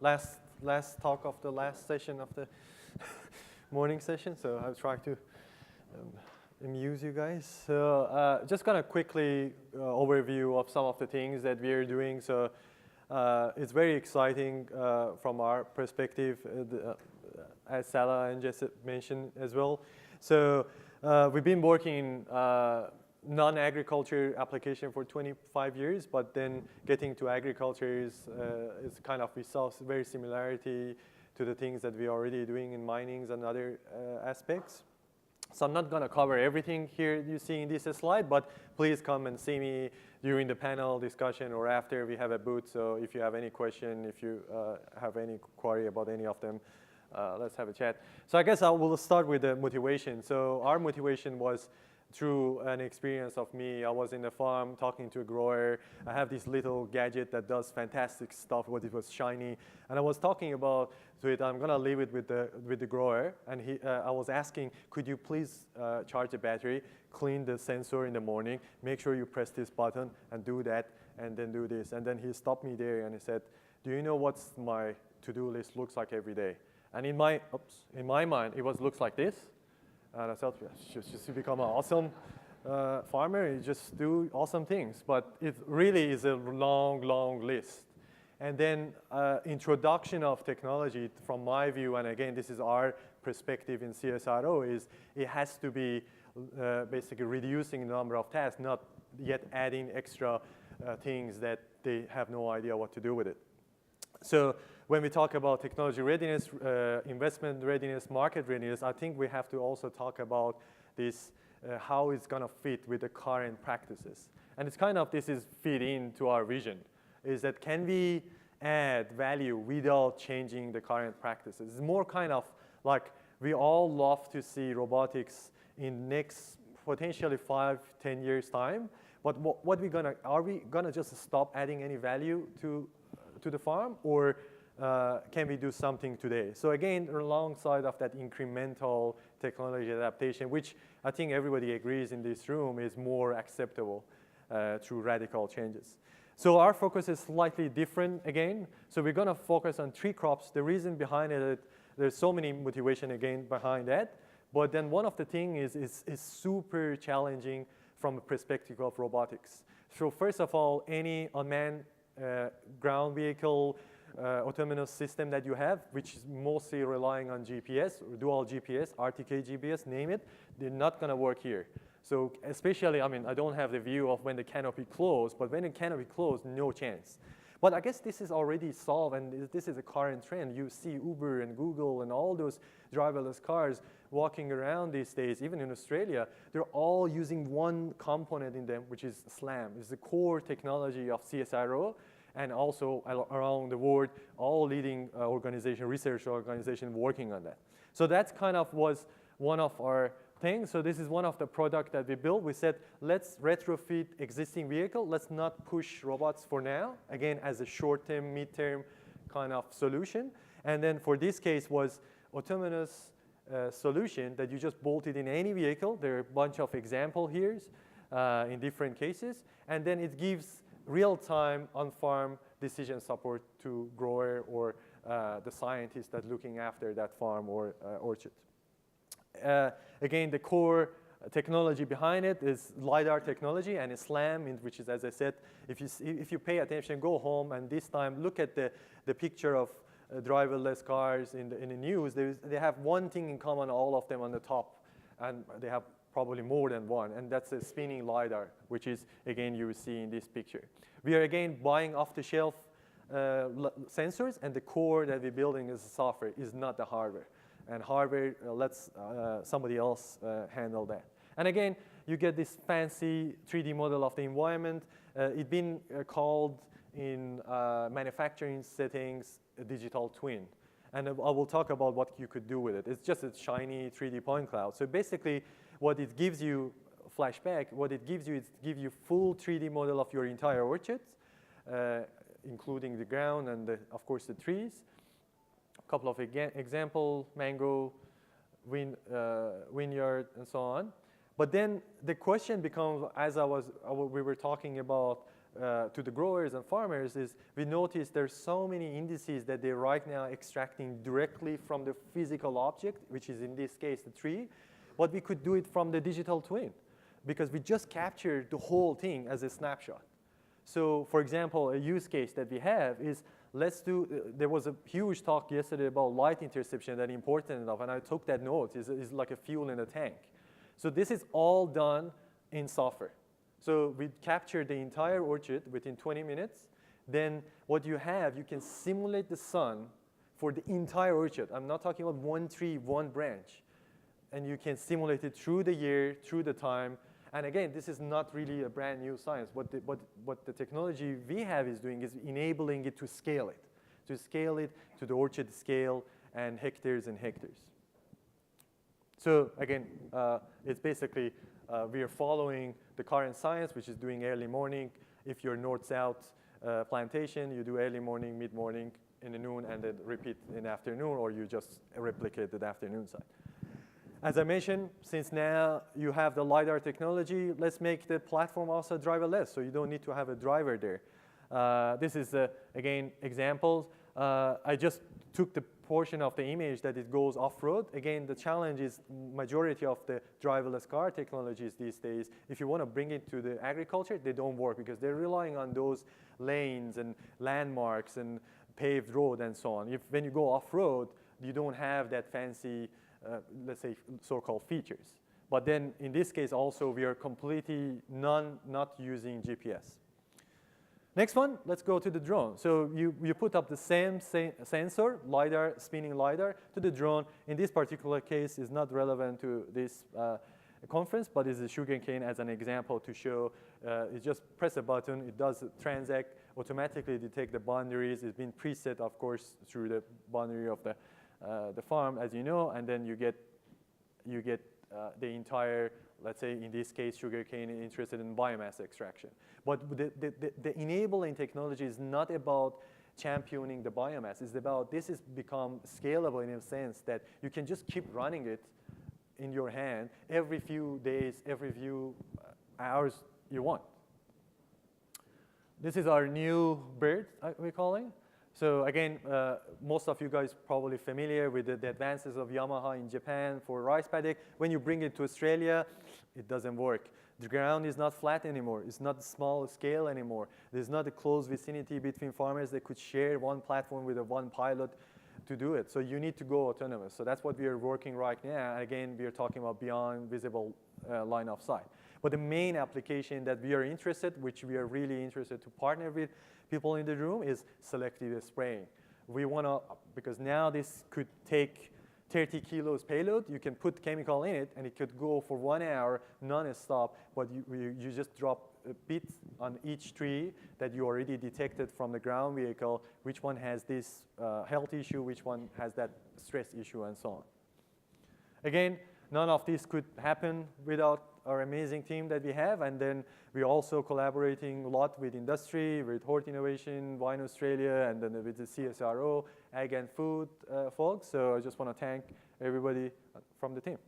last talk of the last session of the morning session, so I'll try to amuse you guys. So just gonna quickly overview of some of the things that we are doing. So it's very exciting from our perspective, as Salah and Jesse mentioned as well. So we've been working in non-agriculture application for 25 years, but then getting to agriculture is kind of, we saw very similarity to the things that we are already doing in minings and other aspects. So I'm not going to cover everything here you see in this slide, but please come and see me during the panel discussion or after we have a booth. So if you have any question, if you have any query about any of them, let's have a chat. So I guess I will start with the motivation. So our motivation was through an experience of me. I was in the farm talking to a grower. I have this little gadget that does fantastic stuff, but it was shiny. And I was talking about to it, I'm gonna leave it with the grower. And I was asking, could you please charge the battery, clean the sensor in the morning, make sure you press this button and do that, and then do this. And then he stopped me there and he said, do you know what's my to-do list looks like every day? And in my mind, it looks like this. And I thought, just to become an awesome farmer, you just do awesome things. But it really is a long, long list. And then introduction of technology, from my view, and again, this is our perspective in CSIRO, is it has to be basically reducing the number of tasks, not yet adding extra things that they have no idea what to do with it. So when we talk about technology readiness, investment readiness, market readiness, I think we have to also talk about this, how it's going to fit with the current practices. And it's kind of, this is fit into our vision, is that can we add value without changing the current practices? It's more kind of like we all love to see robotics in next potentially 5-10 years time. But are we gonna just stop adding any value to the farm, or can we do something today? So again, alongside of that incremental technology adaptation, which I think everybody agrees in this room is more acceptable through radical changes. So our focus is slightly different again. So we're gonna focus on 3 crops. The reason behind it, there's so many motivation again behind that. But then one of the things is super challenging from a perspective of robotics. So first of all, any unmanned ground vehicle, autonomous system that you have, which is mostly relying on GPS, or dual GPS, RTK GPS, name it, they're not going to work here. So especially, I mean, I don't have the view of when the canopy closed, but when the canopy closed, no chance. But I guess this is already solved, and this is a current trend. You see Uber and Google and all those driverless cars walking around these days, even in Australia, they're all using one component in them, which is SLAM. It's the core technology of CSIRO, and also around the world, all leading research organizations working on that. So that's kind of was one of our things. So this is one of the products that we built. We said, let's retrofit existing vehicle. Let's not push robots for now, again, as a short-term, mid-term kind of solution. And then for this case was autonomous solution that you just bolted in any vehicle. There are a bunch of examples here in different cases. And then it gives real-time on-farm decision support to grower or the scientist that's looking after that farm or orchard. Again, the core technology behind it is LiDAR technology and SLAM, which is, as I said, if you pay attention, go home and this time look at the picture of driverless cars in the news. They have one thing in common, all of them on the top, and they have probably more than one, and that's a spinning LiDAR, which is, again, you see in this picture. We are, again, buying off-the-shelf sensors, and the core that we're building is the software, is not the hardware. And hardware lets somebody else handle that. And again, you get this fancy 3D model of the environment. It's been called in manufacturing settings a digital twin. And I will talk about what you could do with it. It's just a shiny 3D point cloud. So basically, what it gives you, flashback, what it gives you full 3D model of your entire orchard, including the ground and, of course, the trees. A couple of examples, mango, vineyard, and so on. But then the question becomes, as we were talking about to the growers and farmers is we noticed there's so many indices that they're right now extracting directly from the physical object, which is in this case the tree, but we could do it from the digital twin because we just captured the whole thing as a snapshot. So for example, a use case that we have is there was a huge talk yesterday about light interception that important enough, and I took that note, is like a fuel in a tank. So this is all done in software. So we captured the entire orchard within 20 minutes. Then what you have, you can simulate the sun for the entire orchard. I'm not talking about one tree, one branch. And you can simulate it through the year, through the time. And again, this is not really a brand new science. What the technology we have is doing is enabling it to scale to the orchard scale and hectares and hectares. So again, it's basically we are following the current science, which is doing early morning. If you're north-south plantation, you do early morning, mid-morning, in the noon, and then repeat in the afternoon, or you just replicate the afternoon side. As I mentioned, since now you have the LiDAR technology, let's make the platform also driverless, so you don't need to have a driver there. This is, again, examples. I just took the portion of the image that it goes off-road. Again, the challenge is majority of the driverless car technologies these days, if you want to bring it to the agriculture, they don't work because they're relying on those lanes and landmarks and paved road and so on. When you go off-road, you don't have that fancy let's say, so-called features. But then in this case also, we are completely not using GPS. Next one, let's go to the drone. So you put up the same sensor, LiDAR, spinning LiDAR, to the drone. In this particular case, is not relevant to this conference, but is a sugarcane as an example to show. You just press a button, it does transact, automatically detect the boundaries. It's been preset, of course, through the boundary of the farm, as you know, and then you get the entire, let's say in this case, sugarcane interested in biomass extraction. But the enabling technology is not about championing the biomass. It's about this has become scalable in a sense that you can just keep running it in your hand every few days, every few hours you want. This is our new bird, we're calling. So again, most of you guys probably familiar with the advances of Yamaha in Japan for rice paddock. When you bring it to Australia, it doesn't work. The ground is not flat anymore. It's not small scale anymore. There's not a close vicinity between farmers that could share one platform with one pilot to do it. So you need to go autonomous. So that's what we are working right now. Again, we are talking about beyond visible line of sight. But the main application that we are interested, which we are really interested to partner with people in the room, is selective spraying. We want to, because now this could take 30 kilos payload, you can put chemical in it and it could go for 1 hour non-stop, but you just drop a bit on each tree that you already detected from the ground vehicle, which one has this health issue, which one has that stress issue, and so on. Again, none of this could happen without our amazing team that we have, and then we're also collaborating a lot with industry, with Hort Innovation, Wine Australia, and then with the CSIRO, Ag and Food folks. So I just want to thank everybody from the team.